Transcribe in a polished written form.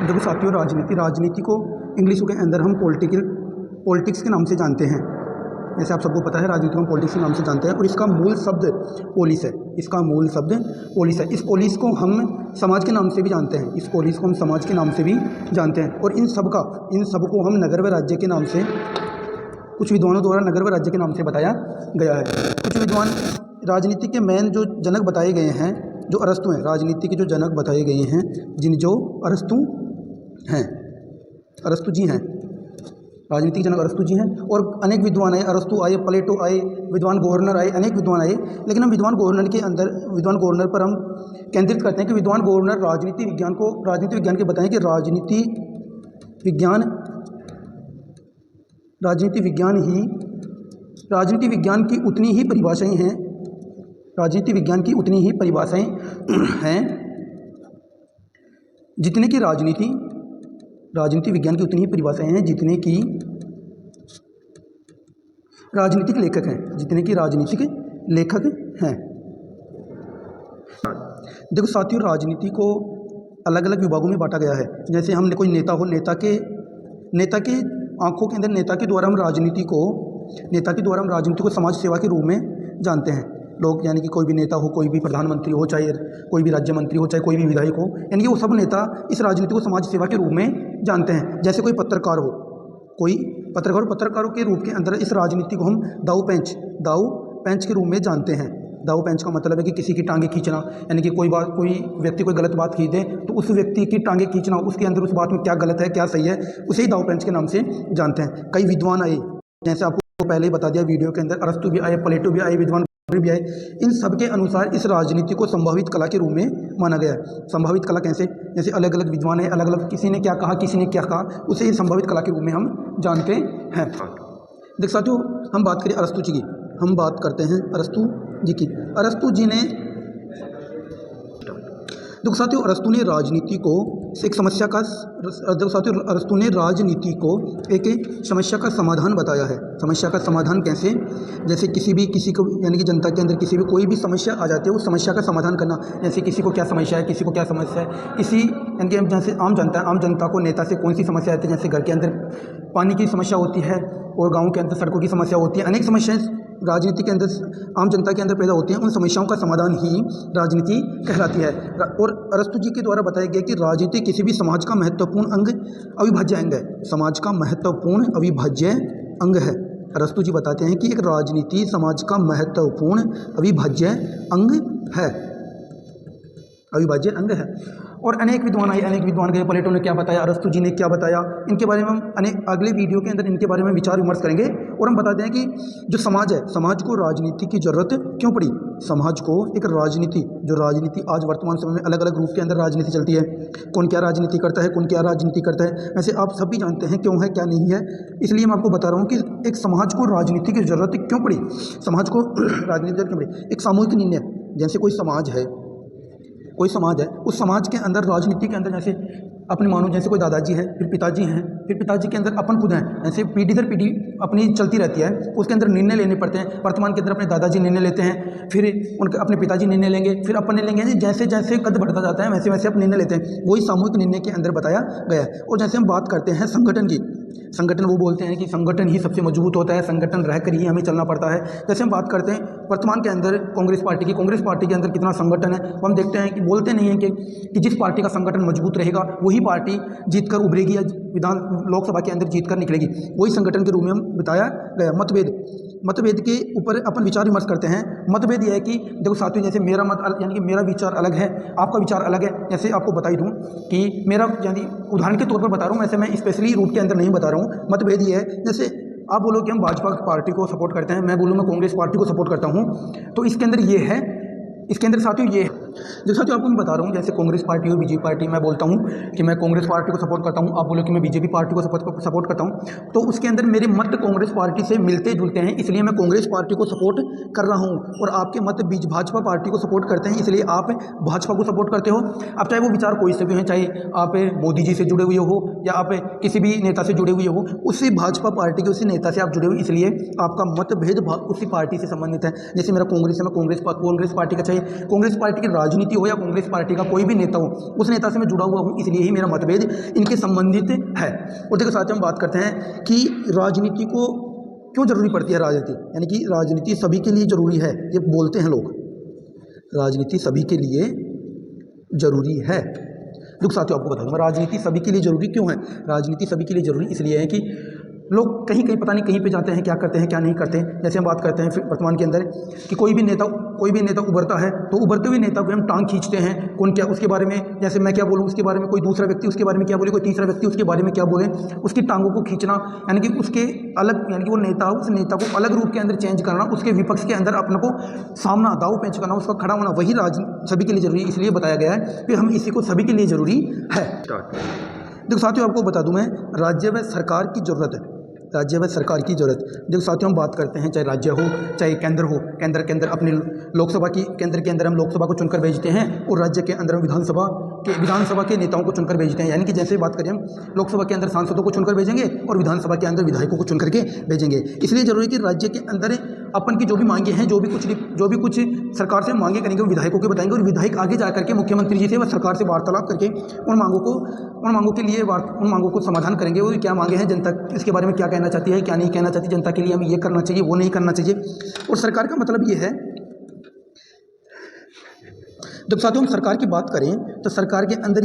देखो साथियों, राजनीति को इंग्लिश के अंदर हम पॉलिटिक्स के नाम से जानते हैं। जैसे आप सबको पता है, राजनीति को हम पॉलिटिक्स के नाम से जानते हैं और इसका मूल शब्द पोलिस है। इसका मूल शब्द पोलिस है। इस पोलिस को हम समाज के नाम से भी जानते हैं। इस पोलिस को हम समाज के नाम से भी जानते हैं। और इन सब को हम नगर व राज्य के नाम से, कुछ विद्वानों द्वारा नगर व राज्य के नाम से बताया गया है। कुछ विद्वान राजनीति के मेन जो जनक बताए गए हैं, जो अरस्तु हैं, राजनीति के जो जनक बताए गए हैं, जो अरस्तु हैं, अरस्तु जी हैं, राजनीतिक जनक अरस्तु जी हैं। और अनेक विद्वान आए, अरस्तु आए, प्लेटो आए, विद्वान गवर्नर आए, अनेक विद्वान आए। लेकिन हम विद्वान गवर्नर पर हम केंद्रित करते हैं कि विद्वान गवर्नर राजनीति विज्ञान के बताएं कि राजनीति विज्ञान की उतनी ही परिभाषाएं हैं। राजनीति विज्ञान की उतनी ही परिभाषाएं हैं जितने की राजनीति विज्ञान की उतनी ही परिभाषाएं हैं जितने की राजनीतिक लेखक हैं। देखो साथियों, राजनीति को अलग अलग विभागों में बांटा गया है। जैसे हमने कोई नेता हो, नेता के आंखों के अंदर नेता के द्वारा हम राजनीति को समाज सेवा के रूप में जानते हैं लोग। यानी कि कोई भी नेता हो, कोई भी प्रधानमंत्री हो, चाहे कोई भी राज्य मंत्री हो, चाहे कोई भी विधायक हो, यानी कि वो सब नेता इस राजनीति को समाज सेवा के रूप में जानते हैं। जैसे कोई पत्रकार हो, पत्रकारों के रूप के अंदर इस राजनीति को हम दाऊ पेंच के रूप में जानते हैं। दाऊ पेंच का मतलब है कि किसी की टांगे खींचना, यानी कि कोई व्यक्ति कोई गलत बात खींच दे तो उस व्यक्ति की टांगे खींचना, उसके अंदर उस बात में क्या गलत है क्या सही है, उसे ही दाऊ पेंच के नाम से जानते हैं। कई विद्वान आए, जैसे आपको पहले ही बता दिया वीडियो के अंदर, अरस्तु भी आए, प्लेटो भी आए, विद्वान भी आए। इन सब के अनुसार इस राजनीति को संभावित कला के रूप में माना गया है। संभावित कला कैसे? जैसे अलग अलग विद्वान है, अलग अलग किसी ने क्या कहा, उसे ही संभावित कला के रूप में हम जानते हैं। देख साथियों, हम बात करें अरस्तु जी की, हम बात करते हैं अरस्तु जी की। अरस्तु ने राजनीति को एक समस्या का समाधान बताया है। समस्या का समाधान कैसे? जैसे किसी को यानी कि जनता के अंदर कोई भी समस्या आ जाती है, उस समस्या का समाधान करना। जैसे किसी को क्या समस्या है, किसी को क्या समस्या है, यानी कि जैसे आम जनता को नेता से कौन सी समस्या आती है, जैसे घर के अंदर पानी की समस्या होती है और गाँव के अंदर सड़कों की समस्या होती है। अनेक समस्याएं राजनीति के अंदर, आम जनता के अंदर पैदा होती हैं। उन समस्याओं का समाधान ही राजनीति कहलाती है। और अरस्तु जी के द्वारा बताया गया कि राजनीति किसी भी समाज का महत्वपूर्ण अविभाज्य अंग है। समाज का महत्वपूर्ण अविभाज्य अंग है। अरस्तु जी बताते हैं कि एक राजनीति समाज का महत्वपूर्ण अविभाज्य अंग है। और अनेक विद्वान गए, प्लेटो ने क्या बताया, अरस्तु जी ने क्या बताया, इनके बारे में हम अगले वीडियो के अंदर इनके बारे में विचार विमर्श करेंगे। और हम बताते हैं कि जो समाज है, समाज को राजनीति की जरूरत क्यों पड़ी। समाज को एक राजनीति आज वर्तमान समय में अलग अलग रूप के अंदर राजनीति चलती है। कौन क्या राजनीति करता है, वैसे आप सब भी जानते हैं क्यों है क्या नहीं है। इसलिए मैं आपको बता रहा हूँ कि एक समाज को राजनीति की जरूरत क्यों पड़ी, समाज को राजनीति क्यों पड़ी। एक सामूहिक निर्णय, जैसे कोई समाज है, उस समाज के अंदर, राजनीति के अंदर, जैसे अपने मानो जैसे कोई दादाजी है, फिर पिताजी हैं, फिर पिताजी के अंदर अपन खुद हैं, ऐसे पीढ़ी दर पीढ़ी अपनी चलती रहती है। उसके अंदर निर्णय लेने पड़ते हैं। वर्तमान के अंदर अपने दादाजी निर्णय लेते हैं, फिर उनके अपने पिताजी निर्णय लेंगे, फिर अपन निर्णय लेंगे। जैसे जैसे कद बढ़ता जाता है वैसे वैसे आप निर्णय लेते हैं। वही सामूहिक निर्णय के अंदर बताया गया है। और जैसे हम बात करते हैं संगठन की, संगठन वो बोलते हैं कि संगठन ही सबसे मजबूत होता है, संगठन रहकर ही हमें चलना पड़ता है। जैसे हम बात करते हैं वर्तमान के अंदर कांग्रेस पार्टी के अंदर कितना संगठन है, वो हम देखते हैं कि बोलते नहीं हैं कि जिस पार्टी का संगठन मजबूत रहेगा वही पार्टी जीतकर उभरेगी या लोकसभा के अंदर जीतकर निकलेगी। वही संगठन के रूप में हम बताया गया। मतभेद के ऊपर अपन विचार विमर्श करते हैं। मतभेद यह है कि देखो साथियों, जैसे मेरा यानी कि मेरा विचार अलग है, आपका विचार अलग है। जैसे आपको बता ही दूँ कि मेरा, यानी उदाहरण के तौर पर बता रहा हूँ, वैसे मैं स्पेशली रूप के अंदर नहीं बता रहा हूँ। मतभेद ये है, जैसे आप बोलो कि हम भाजपा पार्टी को सपोर्ट करते हैं, मैं बोलूँ मैं कांग्रेस पार्टी को सपोर्ट करता हूँ, तो इसके अंदर ये है, इसके अंदर साथियों ये है, जो साथियों आपको मैं बता रहा हूँ, जैसे कांग्रेस पार्टी हो, बीजेपी पार्टी, मैं बोलता हूँ कि मैं कांग्रेस पार्टी को सपोर्ट करता हूँ, आप बोलो कि मैं बीजेपी पार्टी को सपोर्ट करता हूँ, तो उसके अंदर मेरे मत कांग्रेस पार्टी से मिलते जुलते हैं, इसलिए मैं कांग्रेस पार्टी को सपोर्ट कर रहा हूँ। और आपके मत भाजपा पार्टी को सपोर्ट करते हैं, इसलिए आप भाजपा को सपोर्ट करते हो। अब चाहे वो विचार कोई से भी हैं, चाहे आप मोदी जी से जुड़े हुए हो या आप किसी भी नेता से जुड़े हुए हो, उसी भाजपा पार्टी के उसी नेता से आप जुड़े हुए, इसलिए आपका मतभेद उसी पार्टी से संबंधित है। जैसे मेरा कांग्रेस है, मैं कांग्रेस पार्टी का, चाहे कांग्रेस पार्टी की राजनीति हो या कांग्रेस पार्टी का कोई भी नेता हो, उस नेता से मैं जुड़ा हुआ हूँ, इसलिए ही मेरा मतभेद इनके संबंधित है। और देखो साथियों, हम बात करते हैं कि राजनीति को क्यों जरूरी पड़ती है। राजनीति यानी कि राजनीति सभी के लिए जरूरी है, ये बोलते हैं लोग, राजनीति सभी के लिए जरूरी है। दुख साथियों, आपको बता दूं, राजनीति सभी के लिए जरूरी क्यों है। राजनीति सभी के लिए जरूरी इसलिए है कि लोग कहीं कहीं पता नहीं कहीं पे जाते हैं, क्या करते हैं क्या नहीं करते हैं। जैसे हम बात करते हैं वर्तमान के अंदर कि कोई भी नेता उभरता है, तो उभरते हुए नेता को हम टांग खींचते हैं, कौन क्या उसके बारे में, जैसे मैं क्या बोलूँ उसके बारे में, कोई दूसरा व्यक्ति उसके बारे में क्या बोले, कोई तीसरा व्यक्ति उसके बारे में क्या बोले, उसकी टांगों को खींचना, यानी कि उसके अलग, यानी कि वो नेता, उस नेता को अलग रूप के अंदर चेंज करना, उसके विपक्ष के अंदर अपने को सामना, दाव पेच करना, उसका खड़ा होना, वही सभी के लिए जरूरी है। इसलिए बताया गया है कि हम इसी को सभी के लिए जरूरी है। देखो साथियों, आपको बता दूं मैं, राज्य व सरकार की जरूरत है, राज्य व सरकार की जरूरत। देखो साथियों, हम बात करते हैं चाहे राज्य हो चाहे केंद्र हो, केंद्र के अंदर अपने लोकसभा की, केंद्र के अंदर हम लोकसभा को चुनकर भेजते हैं और राज्य के अंदर हम विधानसभा के नेताओं को चुनकर भेजते हैं। यानी कि जैसे बात करें हम लोकसभा के अंदर सांसदों को चुनकर भेजेंगे और विधानसभा के अंदर विधायकों को चुनकर के भेजेंगे। इसलिए जरूरी है कि राज्य के अंदर अपन की जो भी मांगे हैं, जो भी कुछ सरकार से मांगे करेंगे, वो विधायकों को बताएंगे और विधायक आगे जा करके मुख्यमंत्री जी से व सरकार से वार्तालाप करके उन मांगों को समाधान करेंगे। वो क्या मांगे हैं, जनता इसके बारे में क्या कहना चाहती है, क्या नहीं कहना चाहती, जनता के लिए हमें ये करना चाहिए, वो नहीं करना चाहिए। और सरकार का मतलब ये है, जब साथियों हम सरकार की बात करें तो सरकार के अंदर